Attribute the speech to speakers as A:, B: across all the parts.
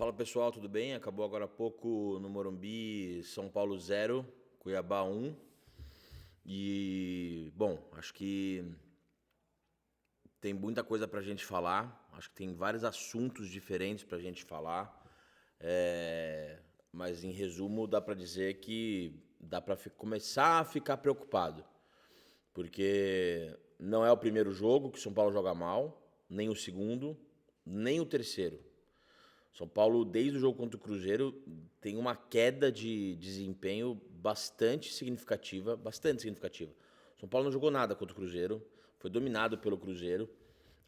A: Fala pessoal, tudo bem? Acabou agora há pouco no Morumbi, São Paulo 0, Cuiabá 1. E, bom, acho que tem muita coisa pra gente falar. Acho que tem vários assuntos diferentes pra gente falar. Mas, em resumo, dá pra dizer que dá pra começar a ficar preocupado. Porque não é o primeiro jogo que o São Paulo joga mal, nem o segundo, nem o terceiro. São Paulo, desde o jogo contra o Cruzeiro, tem uma queda de desempenho bastante significativa, bastante significativa. São Paulo não jogou nada contra o Cruzeiro, foi dominado pelo Cruzeiro,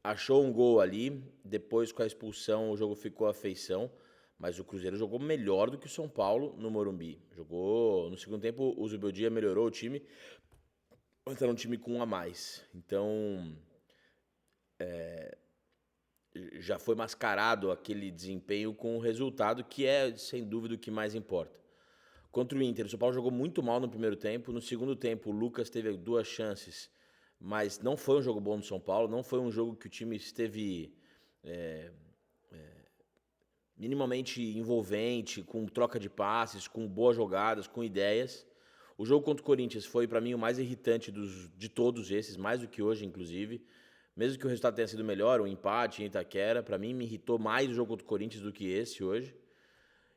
A: achou um gol ali, depois com a expulsão o jogo ficou à feição, mas o Cruzeiro jogou melhor do que o São Paulo no Morumbi. Jogou, no segundo tempo, o Zubeldia melhorou o time, mas era um time com um a mais. Então, já foi mascarado aquele desempenho com o resultado, que é, sem dúvida, o que mais importa. Contra o Inter, o São Paulo jogou muito mal no primeiro tempo. No segundo tempo, o Lucas teve duas chances, mas não foi um jogo bom do São Paulo. Não foi um jogo que o time esteve minimamente envolvente, com troca de passes, com boas jogadas, com ideias. O jogo contra o Corinthians foi, para mim, o mais irritante de todos esses, mais do que hoje, inclusive. Mesmo que o resultado tenha sido melhor, o empate em Itaquera, para mim me irritou mais o jogo contra o Corinthians do que esse hoje.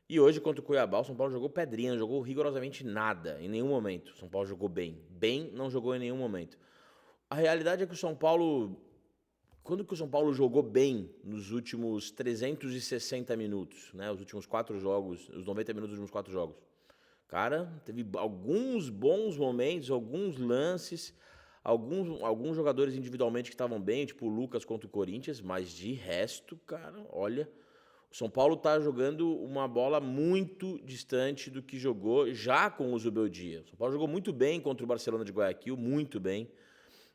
A: E hoje, contra o Cuiabá, o São Paulo jogou pedrinha, não jogou rigorosamente nada, em nenhum momento. O São Paulo jogou bem. Bem, não jogou em nenhum momento. A realidade é que o São Paulo... Quando que o São Paulo jogou bem nos últimos 360 minutos, né? Os últimos 4 jogos, os 90 minutos dos últimos 4 jogos. Cara, teve alguns bons momentos, alguns lances, alguns jogadores individualmente que estavam bem, tipo o Lucas contra o Corinthians, mas de resto, cara, olha, o São Paulo tá jogando uma bola muito distante do que jogou já com o Zubeldia. O São Paulo jogou muito bem contra o Barcelona de Guayaquil, muito bem.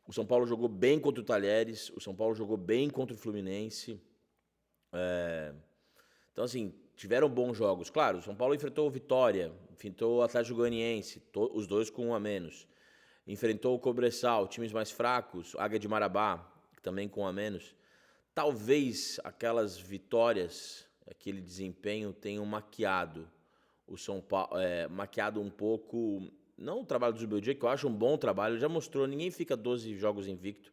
A: O São Paulo jogou bem contra o Talheres, o São Paulo jogou bem contra o Fluminense. Então, assim, tiveram bons jogos. Claro, o São Paulo enfrentou o Vitória, enfrentou o Atlético Goianiense, os dois com um a menos. Enfrentou o Cobressal, times mais fracos, Águia de Marabá, também com um a menos. Talvez aquelas vitórias, aquele desempenho tenham maquiado o São Paulo, maquiado um pouco, não o trabalho do Zubeldia, que eu acho um bom trabalho, já mostrou, ninguém fica 12 jogos invicto,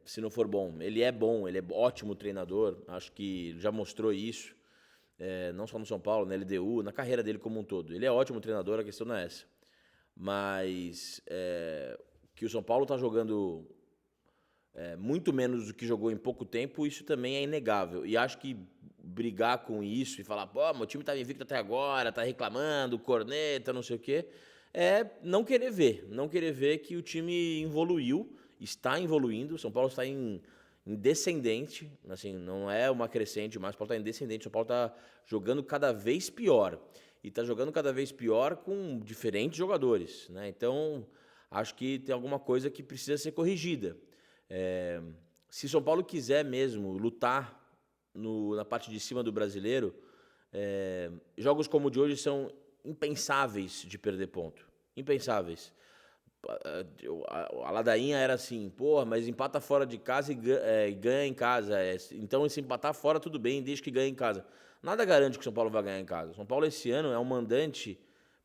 A: se não for bom. Ele é bom, ele é ótimo treinador, acho que já mostrou isso, não só no São Paulo, na LDU, na carreira dele como um todo. Ele é ótimo treinador, a questão não é essa. Mas que o São Paulo está jogando muito menos do que jogou em pouco tempo, isso também é inegável. E acho que brigar com isso e falar, pô, meu time estava invicto até agora, tá reclamando, corneta, não sei o quê, é não querer ver que o time evoluiu, está evoluindo, o São Paulo está em descendente, assim, não é uma crescente, mas o São Paulo está em descendente, o São Paulo está jogando cada vez pior. E está jogando cada vez pior com diferentes jogadores, né? Então, acho que tem alguma coisa que precisa ser corrigida. Se o São Paulo quiser mesmo lutar na parte de cima do brasileiro, jogos como o de hoje são impensáveis de perder ponto. Impensáveis. A ladainha era assim, porra, mas empata fora de casa e ganha em casa. Então, se empatar fora, tudo bem, desde que ganhe em casa. Nada garante que o São Paulo vai ganhar em casa. O São Paulo, esse ano, é um mandante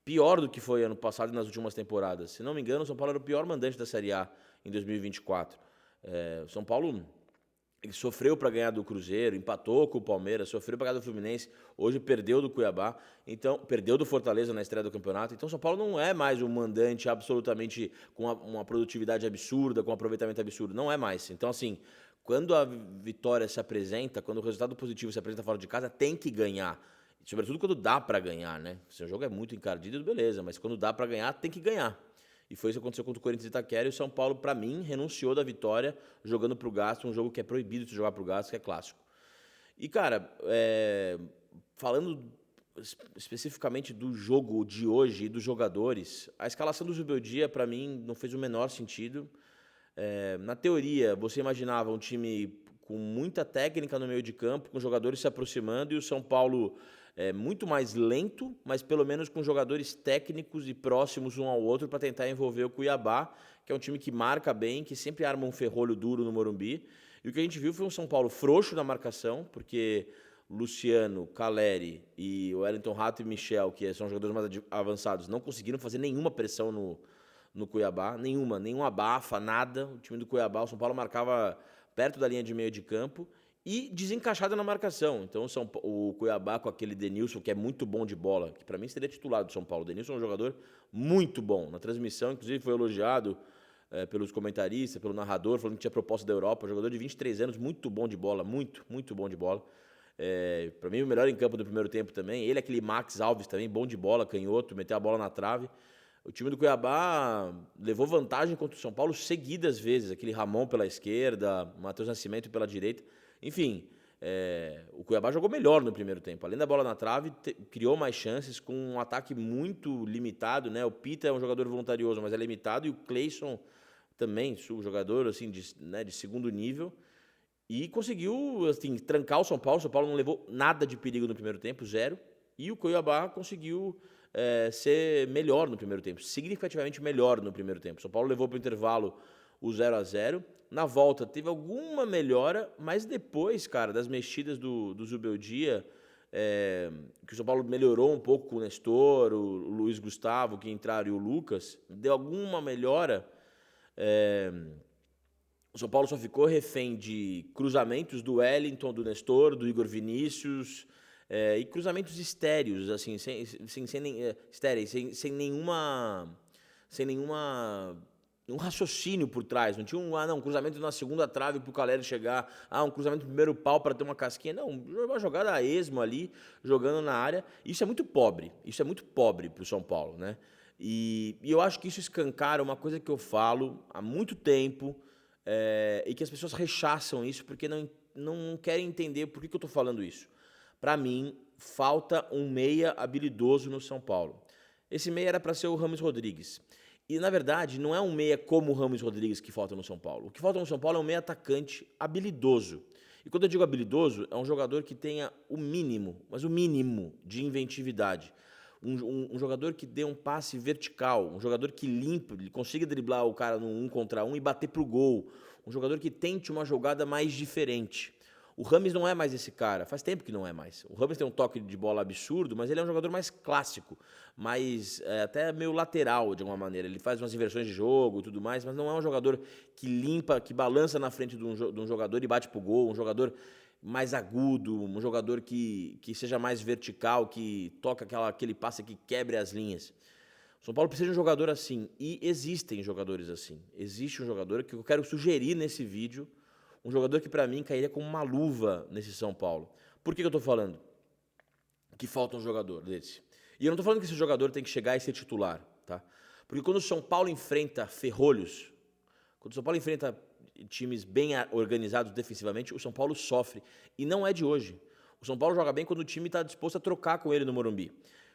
A: pior do que foi ano passado e nas últimas temporadas. Se não me engano, o São Paulo era o pior mandante da Série A em 2024. O São Paulo, ele sofreu para ganhar do Cruzeiro, empatou com o Palmeiras, sofreu para ganhar do Fluminense, hoje perdeu do Cuiabá, então perdeu do Fortaleza na estreia do campeonato. Então, São Paulo não é mais um mandante absolutamente com uma produtividade absurda, com um aproveitamento absurdo. Não é mais. Então, assim, quando a vitória se apresenta, quando o resultado positivo se apresenta fora de casa, tem que ganhar. Sobretudo quando dá para ganhar, né? Se o jogo é muito encardido, beleza, mas quando dá para ganhar, tem que ganhar. E foi isso que aconteceu contra o Corinthians e Itaquera, e o São Paulo, para mim, renunciou da vitória jogando pro gasto, um jogo que é proibido de jogar pro gasto, que é clássico. E, cara, falando especificamente do jogo de hoje e dos jogadores, a escalação do Zubeldia, para mim, não fez o menor sentido. Na teoria, você imaginava um time com muita técnica no meio de campo, com jogadores se aproximando, e o São Paulo muito mais lento, mas pelo menos com jogadores técnicos e próximos um ao outro para tentar envolver o Cuiabá, que é um time que marca bem, que sempre arma um ferrolho duro no Morumbi. E o que a gente viu foi um São Paulo frouxo na marcação, porque Luciano, Caleri e o Wellington Rato e Michel, que são jogadores mais avançados, não conseguiram fazer nenhuma pressão no Cuiabá, nenhum abafa, nada. O time do Cuiabá, o São Paulo marcava perto da linha de meio de campo e desencaixado na marcação. Então o Cuiabá com aquele Denilson, que é muito bom de bola, que para mim seria titular do São Paulo. O Denilson é um jogador muito bom. Na transmissão, inclusive, foi elogiado pelos comentaristas, pelo narrador, falando que tinha proposta da Europa. Um jogador de 23 anos, muito bom de bola, muito bom de bola. Para mim, o melhor em campo do primeiro tempo também. Ele, aquele Max Alves também, bom de bola, canhoto, meteu a bola na trave. O time do Cuiabá levou vantagem contra o São Paulo seguidas vezes. Aquele Ramon pela esquerda, Matheus Nascimento pela direita. Enfim, o Cuiabá jogou melhor no primeiro tempo. Além da bola na trave, criou mais chances com um ataque muito limitado, né? O Pita é um jogador voluntarioso, mas é limitado. E o Cleison também, jogador assim, de segundo nível. E conseguiu assim, trancar o São Paulo. O São Paulo não levou nada de perigo no primeiro tempo, 0. E o Cuiabá conseguiu ser melhor no primeiro tempo, significativamente melhor no primeiro tempo. O São Paulo levou para o intervalo o 0-0. Na volta teve alguma melhora, mas depois, cara, das mexidas do Zubeldia, que o São Paulo melhorou um pouco com o Nestor, o Luiz Gustavo, que entraram, e o Lucas, deu alguma melhora. O São Paulo só ficou refém de cruzamentos do Wellington, do Nestor, do Igor Vinícius, e cruzamentos estéreos, assim, sem nenhum raciocínio por trás. Não tinha um cruzamento na segunda trave para o Caleri chegar, um cruzamento no primeiro pau para ter uma casquinha. Não, uma jogada a esmo ali, jogando na área. Isso é muito pobre para o São Paulo, né? E eu acho que isso escancara uma coisa que eu falo há muito tempo, e que as pessoas rechaçam isso porque não querem entender por que eu estou falando isso. Para mim, falta um meia habilidoso no São Paulo. Esse meia era para ser o Rames Rodrigues. E, na verdade, não é um meia como o Rames Rodrigues que falta no São Paulo. O que falta no São Paulo é um meia atacante habilidoso. E quando eu digo habilidoso, é um jogador que tenha o mínimo, mas o mínimo de inventividade. Um jogador que dê um passe vertical, um jogador que limpe, ele consiga driblar o cara no 1 contra 1 e bater pro gol. Um jogador que tente uma jogada mais diferente. O Rames não é mais esse cara, faz tempo que não é mais. O Rames tem um toque de bola absurdo, mas ele é um jogador mais clássico, mais até meio lateral de alguma maneira. Ele faz umas inversões de jogo e tudo mais, mas não é um jogador que limpa, que balança na frente de um jogador e bate pro gol, um jogador mais agudo, um jogador que seja mais vertical, que toca aquele passe que quebre as linhas. O São Paulo precisa de um jogador assim, e existem jogadores assim. Existe um jogador que eu quero sugerir nesse vídeo, um jogador que para mim cairia como uma luva nesse São Paulo. Por que eu estou falando que falta um jogador desse? E eu não estou falando que esse jogador tem que chegar e ser titular, tá? Porque quando o São Paulo enfrenta ferrolhos, quando o São Paulo enfrenta times bem organizados defensivamente, o São Paulo sofre. E não é de hoje. O São Paulo joga bem quando o time está disposto a trocar com ele no Morumbi.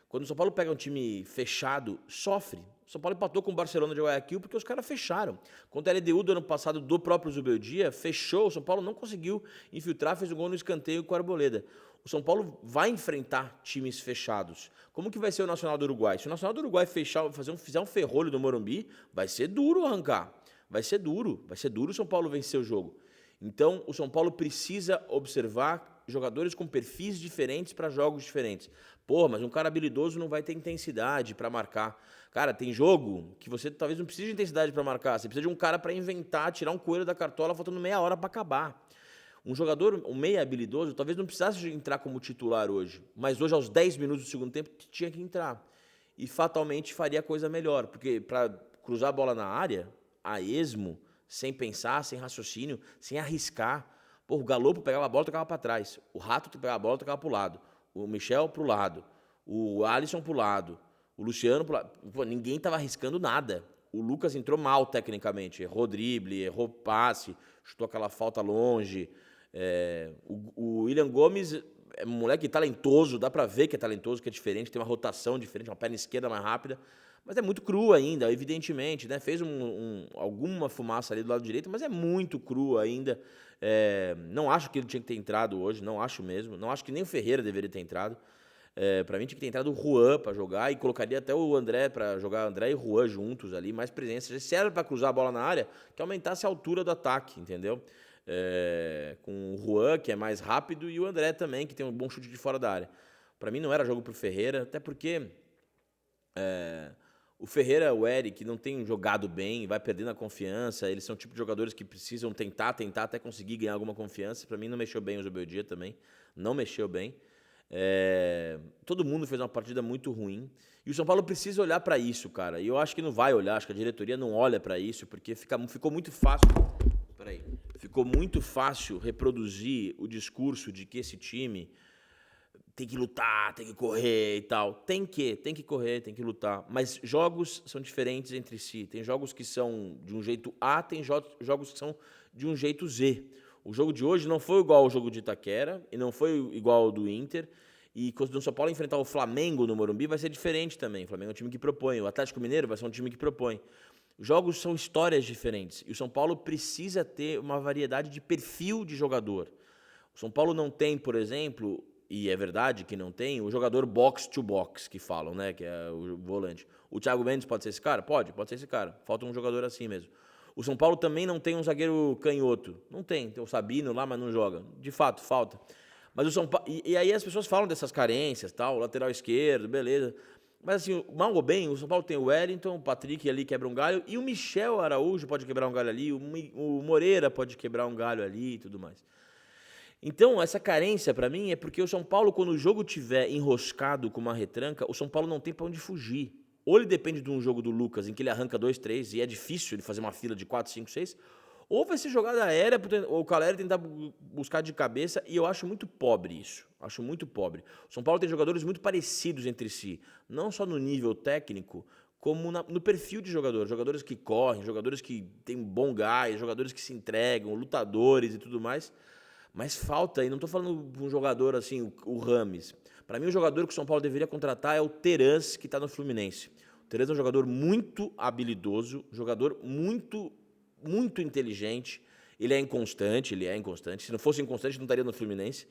A: Quando o São Paulo pega um time fechado, sofre. O São Paulo empatou com o Barcelona de Guayaquil porque os caras fecharam. Contra a LDU do ano passado, do próprio Zubeldia, fechou. O São Paulo não conseguiu infiltrar, fez um gol no escanteio com o Arboleda. O São Paulo vai enfrentar times fechados. Como que vai ser o Nacional do Uruguai? Se o Nacional do Uruguai fizer um ferrolho no Morumbi, vai ser duro arrancar. Vai ser duro o São Paulo vencer o jogo. Então, o São Paulo precisa observar jogadores com perfis diferentes para jogos diferentes. Pô, mas um cara habilidoso não vai ter intensidade para marcar. Cara, tem jogo que você talvez não precise de intensidade para marcar. Você precisa de um cara para inventar, tirar um coelho da cartola faltando meia hora para acabar. Um meia habilidoso, talvez não precisasse entrar como titular hoje. Mas hoje, aos 10 minutos do segundo tempo, tinha que entrar. E fatalmente faria a coisa melhor. Porque para cruzar a bola na área, a esmo, sem pensar, sem raciocínio, sem arriscar. Pô, o Galopo pegava a bola e tocava para trás. O Rato pegava a bola e tocava para o lado. O Michel para o lado. O Alisson para o lado. O Luciano para o lado. Pô, ninguém estava arriscando nada. O Lucas entrou mal tecnicamente. Errou drible, errou passe, chutou aquela falta longe. O William Gomes é um moleque talentoso, dá para ver que é talentoso, que é diferente, tem uma rotação diferente, uma perna esquerda mais rápida. Mas é muito cru ainda, evidentemente, né? Fez alguma fumaça ali do lado direito, mas é muito cru ainda. Não acho que ele tinha que ter entrado hoje, não acho mesmo. Não acho que nem o Ferreira deveria ter entrado. Para mim tinha que ter entrado o Juan para jogar e colocaria até o André para jogar André e Juan juntos ali, mais presença. Se era para cruzar a bola na área, que aumentasse a altura do ataque, entendeu? com o Juan, que é mais rápido, e o André também, que tem um bom chute de fora da área. Para mim não era jogo pro Ferreira, até porque o Ferreira, o Eric, não tem jogado bem, vai perdendo a confiança. Eles são o tipo de jogadores que precisam tentar até conseguir ganhar alguma confiança. Para mim não mexeu bem o Zubeldia também, não mexeu bem. Todo mundo fez uma partida muito ruim. E o São Paulo precisa olhar para isso, cara. E eu acho que não vai olhar, acho que a diretoria não olha para isso, porque ficou muito fácil. Peraí. Ficou muito fácil reproduzir o discurso de que esse time tem que lutar, tem que correr e tal. Tem que correr, tem que lutar. Mas jogos são diferentes entre si. Tem jogos que são de um jeito A, tem jogos que são de um jeito Z. O jogo de hoje não foi igual ao jogo de Itaquera e não foi igual ao do Inter. E quando o São Paulo enfrentar o Flamengo no Morumbi vai ser diferente também. O Flamengo é um time que propõe. O Atlético Mineiro vai ser um time que propõe. Jogos são histórias diferentes. E o São Paulo precisa ter uma variedade de perfil de jogador. O São Paulo não tem, por exemplo, e é verdade que não tem, o jogador box-to-box que falam, né? Que é o volante. O Thiago Mendes pode ser esse cara? Pode ser esse cara. Falta um jogador assim mesmo. O São Paulo também não tem um zagueiro canhoto. Não tem. Tem o Sabino lá, mas não joga. De fato, falta. Mas o São Paulo. E aí as pessoas falam dessas carências, tal, lateral esquerdo, beleza. Mas assim, mal ou bem, o São Paulo tem o Wellington, o Patrick ali quebra um galho, e o Michel Araújo pode quebrar um galho ali, o Moreira pode quebrar um galho ali e tudo mais. Então, essa carência para mim é porque o São Paulo, quando o jogo tiver enroscado com uma retranca, o São Paulo não tem para onde fugir. Ou ele depende de um jogo do Lucas, em que ele arranca 2, 3, e é difícil ele fazer uma fila de 4, 5, 6, ou vai ser jogada aérea, ou o Caleri tentar buscar de cabeça, e eu acho muito pobre isso. Acho muito pobre. O São Paulo tem jogadores muito parecidos entre si, não só no nível técnico, como no perfil de jogador. Jogadores que correm, jogadores que têm bom gás, jogadores que se entregam, lutadores e tudo mais. Mas falta, e não estou falando de um jogador assim, o Rames. Para mim, o jogador que o São Paulo deveria contratar é o Terans, que está no Fluminense. O Terans é um jogador muito habilidoso, jogador muito inteligente. Ele é inconstante. Se não fosse inconstante, não estaria no Fluminense.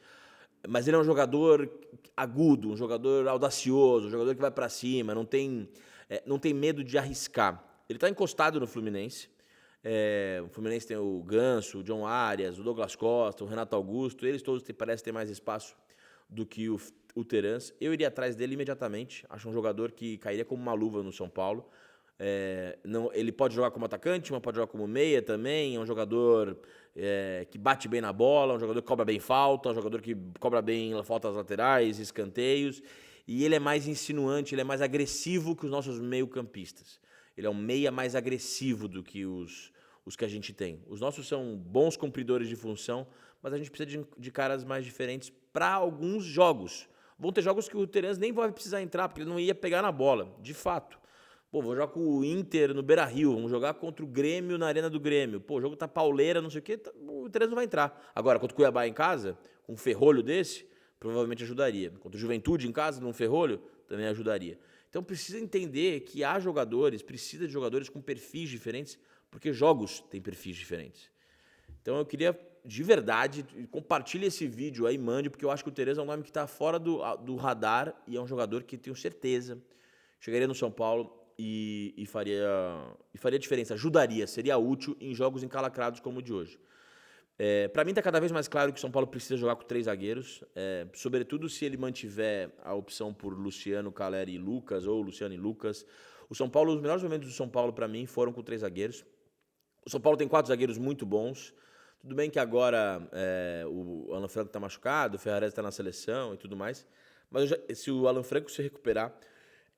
A: Mas ele é um jogador agudo, um jogador audacioso, um jogador que vai para cima, não tem medo de arriscar. Ele está encostado no Fluminense. O Fluminense tem o Ganso, o John Arias, o Douglas Costa, o Renato Augusto. Eles todos parecem ter mais espaço do que o Terans. Eu iria atrás dele imediatamente. Acho um jogador que cairia como uma luva no São Paulo. Não, ele pode jogar como atacante, mas pode jogar como meia também. É um jogador que bate bem na bola, um jogador que cobra bem falta, um jogador que cobra bem faltas laterais, escanteios. E ele é mais insinuante, ele é mais agressivo que os nossos meio-campistas. Ele é um meia mais agressivo do que os que a gente tem. Os nossos são bons cumpridores de função, mas a gente precisa de caras mais diferentes para alguns jogos. Vão ter jogos que o Terans nem vai precisar entrar, porque ele não ia pegar na bola, de fato. Pô, vou jogar com o Inter no Beira-Rio, vamos jogar contra o Grêmio na Arena do Grêmio. Pô, o jogo tá pauleira, não sei o quê, o Terans não vai entrar. Agora, contra o Cuiabá em casa, com um ferrolho desse, provavelmente ajudaria. Contra o Juventude em casa, num ferrolho, também ajudaria. Então precisa entender que precisa de jogadores com perfis diferentes, porque jogos têm perfis diferentes. Então eu queria, de verdade, compartilhe esse vídeo aí, mande, porque eu acho que o Terans é um nome que está fora do radar e é um jogador que tenho certeza chegaria no São Paulo e faria diferença, ajudaria, seria útil em jogos encalacrados como o de hoje. Para mim está cada vez mais claro que o São Paulo precisa jogar com 3 zagueiros, sobretudo se ele mantiver a opção por Luciano, Caleri e Lucas, ou Luciano e Lucas. Os melhores momentos do São Paulo para mim foram com 3 zagueiros. O São Paulo tem 4 zagueiros muito bons. Tudo bem que agora o Alan Franco está machucado, o Ferrarese está na seleção e tudo mais, mas se o Alan Franco se recuperar,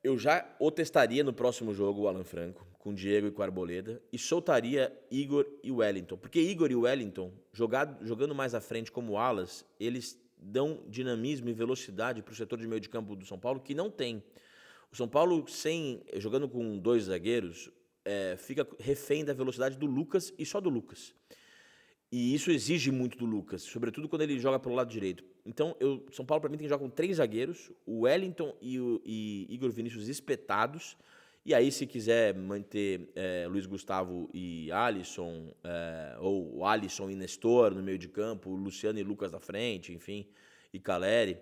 A: eu já o testaria no próximo jogo, o Alan Franco, com Diego e com Arboleda, e soltaria Igor e Wellington. Porque Igor e Wellington, jogando mais à frente como alas, eles dão dinamismo e velocidade para o setor de meio de campo do São Paulo, que não tem. O São Paulo, jogando com 2 zagueiros, fica refém da velocidade do Lucas e só do Lucas. E isso exige muito do Lucas, sobretudo quando ele joga pelo lado direito. Então, São Paulo, para mim, tem que jogar com 3 zagueiros, o Wellington e Igor Vinícius espetados. E aí, se quiser manter Luiz Gustavo e Alisson, ou Alisson e Nestor no meio de campo, Luciano e Lucas na frente, enfim, e Caleri,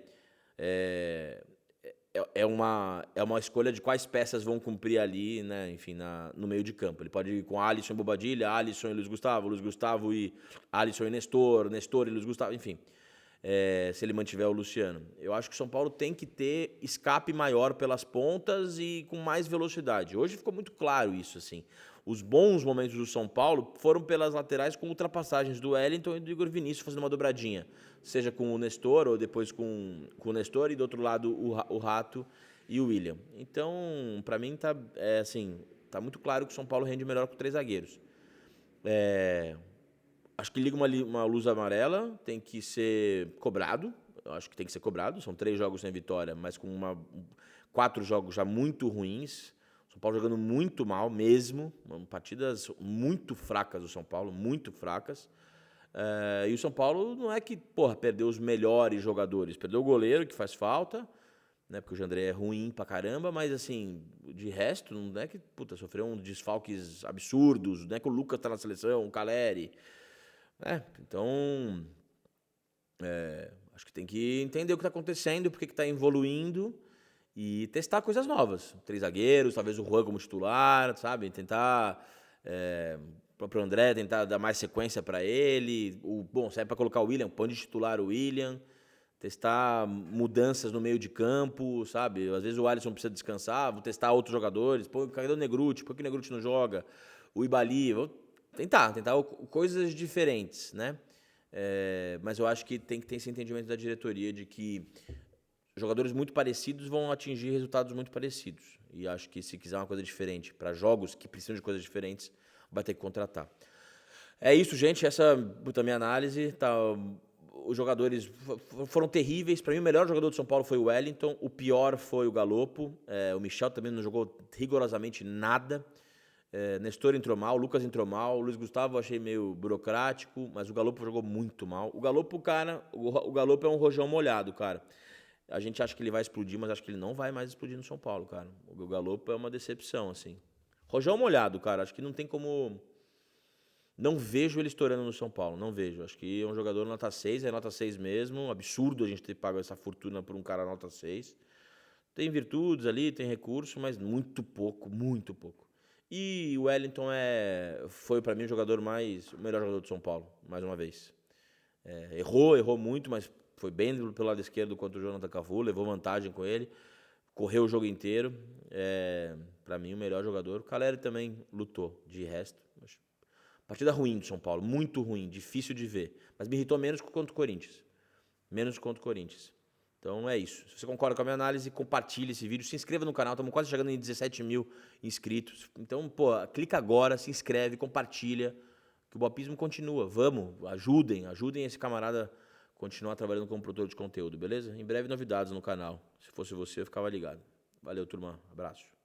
A: é uma escolha de quais peças vão cumprir ali, né? Enfim, no meio de campo. Ele pode ir com Alisson e Bobadilha, Alisson e Luiz Gustavo e Alisson e Nestor, Nestor e Luiz Gustavo, enfim. Se ele mantiver o Luciano. Eu acho que o São Paulo tem que ter escape maior pelas pontas e com mais velocidade. Hoje ficou muito claro isso, assim. Os bons momentos do São Paulo foram pelas laterais com ultrapassagens do Wellington e do Igor Vinícius fazendo uma dobradinha. Seja com o Nestor ou depois com o Nestor e do outro lado o Rato e o William. Então, para mim, tá muito claro que o São Paulo rende melhor com 3 zagueiros. Acho que liga uma luz amarela, tem que ser cobrado. Eu acho que tem que ser cobrado. São 3 jogos sem vitória, mas com 4 jogos já muito ruins. São Paulo jogando muito mal mesmo. Partidas muito fracas do São Paulo, muito fracas. E o São Paulo não é que, perdeu os melhores jogadores. Perdeu o goleiro, que faz falta, né? Porque o Jandré é ruim pra caramba, mas assim, de resto, não é que, sofreu uns desfalques absurdos. Não é que o Lucas tá na seleção, o Caleri. Então, acho que tem que entender o que está acontecendo, por que está evoluindo e testar coisas novas. 3 zagueiros, talvez o Juan como titular, sabe? Tentar, o próprio André, tentar dar mais sequência para ele. Se é para colocar o William, põe de titular o William. Testar mudanças no meio de campo, sabe? Às vezes o Alisson precisa descansar, vou testar outros jogadores. Cadê o Negruti? Por que o Negruti não joga? O Ibali, tentar coisas diferentes, né? Mas eu acho que tem que ter esse entendimento da diretoria de que jogadores muito parecidos vão atingir resultados muito parecidos. E acho que se quiser uma coisa diferente para jogos que precisam de coisas diferentes, vai ter que contratar. É isso, gente. Essa é a minha análise. Os jogadores foram terríveis. Para mim, o melhor jogador do São Paulo foi o Wellington. O pior foi o Galopo. O Michel também não jogou rigorosamente nada. Nestor entrou mal, o Lucas entrou mal, o Luiz Gustavo eu achei meio burocrático, mas o Galopo jogou muito mal. O Galopo, cara, o Galopo é um rojão molhado, cara. A gente acha que ele vai explodir, mas acho que ele não vai mais explodir no São Paulo, cara. O Galopo é uma decepção, assim. Rojão molhado, cara. Acho que não tem como... Não vejo ele estourando no São Paulo, não vejo. Acho que é um jogador nota 6, é nota 6 mesmo. Absurdo a gente ter pago essa fortuna por um cara nota 6. Tem virtudes ali, tem recurso, mas muito pouco, muito pouco. E o Wellington foi para mim o melhor jogador do São Paulo, mais uma vez. Errou muito, mas foi bem pelo lado esquerdo contra o Jonathan Cafu, levou vantagem com ele, correu o jogo inteiro. Para mim, o melhor jogador. O Caleri também lutou, de resto. Partida ruim do São Paulo, muito ruim, difícil de ver. Mas me irritou menos que contra o Corinthians. Menos contra o Corinthians. Então é isso. Se você concorda com a minha análise, compartilhe esse vídeo, se inscreva no canal, estamos quase chegando em 17 mil inscritos. Então, clica agora, se inscreve, compartilha, que o Boapismo continua. Vamos, ajudem esse camarada a continuar trabalhando como produtor de conteúdo, beleza? Em breve novidades no canal. Se fosse você, eu ficava ligado. Valeu, turma. Abraço.